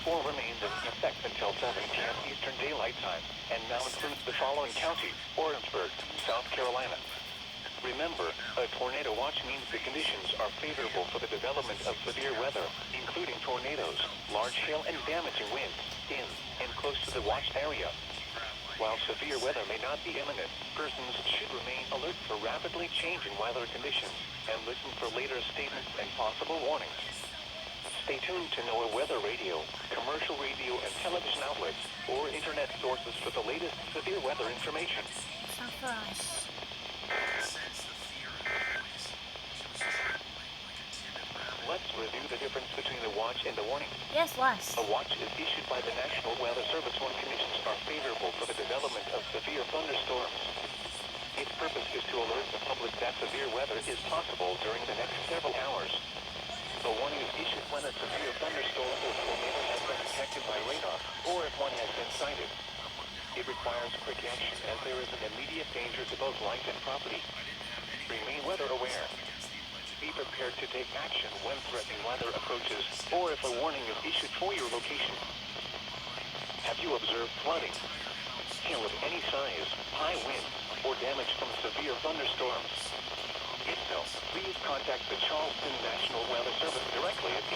4 remains in effect until 7 p.m. Eastern Daylight Time and now includes the following counties: Orangeburg, South Carolina. Remember, a tornado watch means the conditions are favorable for the development of severe weather, including tornadoes, large hail, and damaging winds in and close to the watched area. While severe weather may not be imminent, persons should remain alert for rapidly changing weather conditions and listen for later statements and possible warnings. Stay tuned to NOAA weather radio, commercial radio and television outlets, or internet sources for the latest severe weather information. Surprise. Let's review the difference between a watch and a warning. Yes, Les. A watch is issued by the National Weather Service when conditions are favorable for the development of severe thunderstorms. Its purpose is to alert the public that severe weather is possible during the next several hours. The warning is issued when a severe thunderstorm or tornado has been detected by radar, or if one has been sighted. It requires quick action as there is an immediate danger to both life and property. Remain weather aware. Be prepared to take action when threatening weather approaches or if a warning is issued for your location. Have you observed flooding, hail of any size, high winds, or damage from severe thunderstorms? If so, please contact the Charleston National Weather Service directly at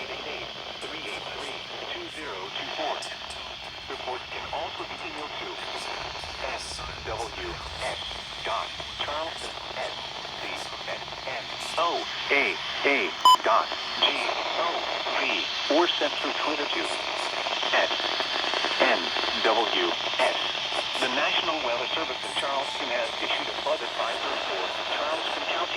888-383-2024. Reports can also be emailed to sws.charleston@cnnoaa.gov or sent through Twitter to @NWS. The National Weather Service in Charleston has issued a flood advisory for Charleston County.